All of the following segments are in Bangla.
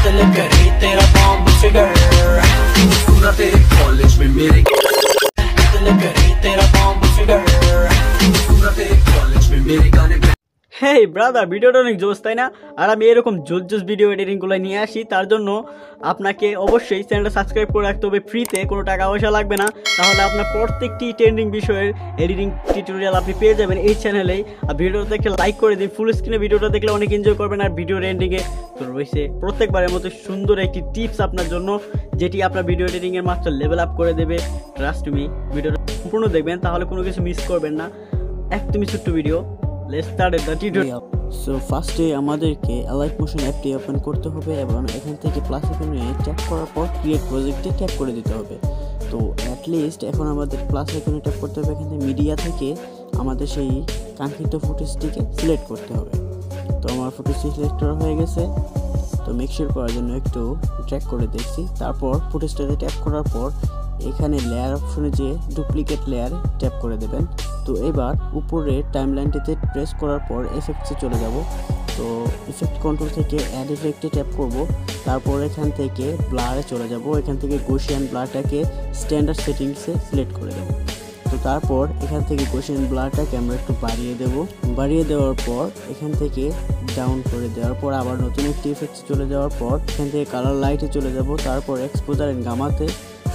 दिल करे तेरा बॉम्ब फिगर पूरा तेरे कॉलेज में मेरे दिल करे तेरा बॉम्ब फिगर पूरा तेरे कॉलेज में मेरे गाने। হেই ব্রাদার, ভিডিওটা অনেক জোস তাই না? আর আমি এরকম জোস ভিডিও এডিটিংগুলো নিয়ে আসি। তার জন্য আপনাকে অবশ্যই চ্যানেলটা সাবস্ক্রাইব করে রাখতে হবে ফ্রিতে, কোনো টাকা পয়সা লাগবে না। তাহলে আপনার প্রত্যেকটি ট্রেন্ডিং বিষয়ের এডিটিং টিউটোরিয়াল আপনি পেয়ে যাবেন এই চ্যানেলেই। আর ভিডিওটা দেখে লাইক করে দিন, ফুল স্ক্রিনে ভিডিওটা দেখলে অনেক এনজয় করবেন। আর ভিডিওর এন্ডিংয়ে তো রয়েছে প্রত্যেকবারের মতো সুন্দর একটি টিপস আপনার জন্য, যেটি আপনার ভিডিও এডিটিংয়ের মাত্র লেভেল আপ করে দেবে। ট্রাস্ট মি, ভিডিওটা সম্পূর্ণ দেখবেন, তাহলে কোনো কিছু মিস করবেন না। একদমই ছোট্ট video. Let's start the tutorial. So first আমাদেরকে alightmotion অ্যাপটি ওপেন করতে হবে এবং এখান থেকে প্লাস আইকনে ট্যাপ করার পর ক্রিয়েট প্রজেক্টে ট্যাপ করে দিতে হবে। তো অ্যাট লিস্ট এখন আমাদের প্লাস আইকনে ট্যাপ করতে হবে। এখান থেকে মিডিয়া থেকে আমাদের সেই কাঙ্ক্ষিত ফুটেজটিকে সিলেক্ট করতে হবে। তো আমার ফুটেজটি সিলেক্ট করা হয়ে গেছে। তো মেকশিওর করার জন্য একটু ট্র্যাক করে দেখছি। তারপর ফুটেজটাতে ট্যাপ করার পর এখানে লেয়ার অপশনে যে ডুপ্লিকেট লেয়ার ট্যাপ করে দেবেন। তো এবার উপরে টাইমলাইনটিতে প্রেস করার পর এফেক্টসে চলে যাব। তো ইফেক্ট কন্ট্রোল থেকে অ্যাড ইফেক্টে ট্যাপ করব। তারপর এখান থেকে ব্লারে চলে যাব। এখান থেকে গসিয়ান ব্লারটাকে স্ট্যান্ডার্ড সেটিংসে সিলেক্ট করে দেব। তো তারপর এখান থেকে গসিয়ান ব্লারটাকে আমরা একটু বাড়িয়ে দেব। বাড়িয়ে দেওয়ার পর এখান থেকে ডাউন করে দেওয়ার পর আবার নতুন একটি ইফেক্টে চলে যাওয়ার পর এখান থেকে কালার লাইটে চলে যাব। তারপর এক্সপোজার এন্ড গামাতে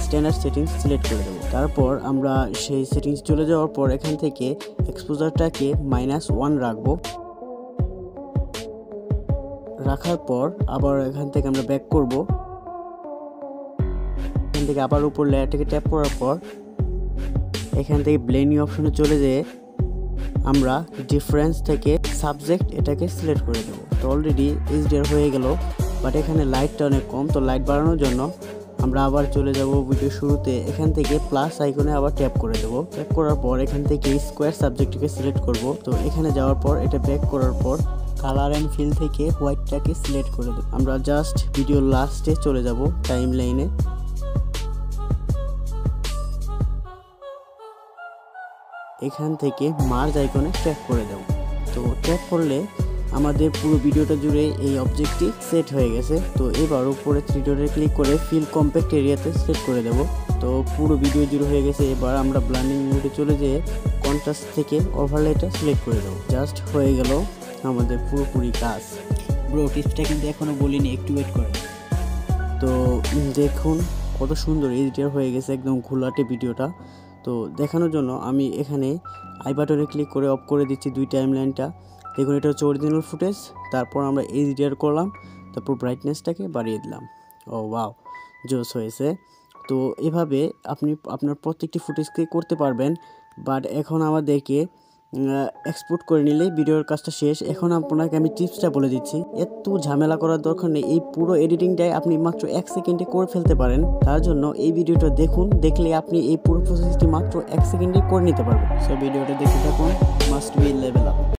স্ট্যান্ডার্ড সেটিংস সিলেক্ট করে দেবো। তারপর আমরা সেই সেটিংস চলে যাওয়ার পর এখান থেকে এক্সপোজারটাকে -1 রাখবো। রাখার পর আবার এখান থেকে আমরা ব্যাক করব। এখান থেকে আবার উপর লেয়ারটাকে ট্যাপ করার পর এখান থেকে ব্লেন্ডিং অপশনে চলে যেয়ে আমরা ডিফারেন্স থেকে সাবজেক্ট এটাকে সিলেক্ট করে দেবো। তো অলরেডি HDR হয়ে গেল, বাট এখানে লাইটটা অনেক কম। তো লাইট বাড়ানোর জন্য আমরা আবার চলে যাব ভিডিও শুরুতে। এখান থেকে প্লাস আইকনে আবার ট্যাপ করে দেবো। ট্যাপ করার পর এখান থেকে স্কোয়ার সাবজেক্টটিকে সিলেক্ট করব। তো এখানে যাওয়ার পর এটা ব্যাক করার পর কালার অ্যান্ড ফিল থেকে হোয়াইটটাকে সিলেক্ট করে দেবো। আমরা জাস্ট ভিডিও লাস্টে চলে যাব টাইম লাইনে। এখান থেকে মার্জ আইকনে ট্যাপ করে দেব। তো ট্যাপ করলে আমাদের পুরো ভিডিওটা জুড়ে এই অবজেক্টটি সেট হয়ে গেছে। তো এবার উপরে 3 ডটে ক্লিক করে ফিল কম্প্যাক্ট এরিয়াতে সেট করে দেব। তো পুরো ভিডিও জুড়ে হয়ে গেছে। এবার আমরা ব্লেন্ডিং মোডে চলে যেয়ে কন্ট্রাস্ট থেকে ওভারলেটা সিলেক্ট করে দেব। জাস্ট হয়ে গেল আমাদের পুরোপুরি কাজ। ব্রো, টিপসটা কিন্তু এখনো বলিনি, একটু ওয়েট করেন। তো দেখুন কত সুন্দর HDR হয়ে গেছে, একদম ঘোলাটে ভিডিওটা। তো দেখানোর জন্য আমি এখানে আই বাটনে ক্লিক করে অফ করে দিচ্ছি 2 টাইমলাইনটা। দেখুন এটা হচ্ছে অরিজিনাল ফুটেজ। তারপর আমরা HDR করলাম, তারপর ব্রাইটনেসটাকে বাড়িয়ে দিলাম। ও ওয়াও, জোস হয়েছে। তো এভাবে আপনি আপনার প্রত্যেকটি ফুটেজকে করতে পারবেন। বাট এখন আমাদেরকে এক্সপোর্ট করে নিলেই ভিডিওর কাজটা শেষ। এখন আপনাকে আমি টিপসটা বলে দিচ্ছি, এত ঝামেলা করার দরকার নেই। এই পুরো এডিটিংটাই আপনি মাত্র 1 সেকেন্ডে করে ফেলতে পারেন। তার জন্য এই ভিডিওটা দেখুন, দেখলে আপনি এই পুরো প্রসেসটি মাত্র 1 সেকেন্ডে করে নিতে পারবেন। সো ভিডিওটা দেখতে থাকুন, মাস্ট বি লেভেল আপ।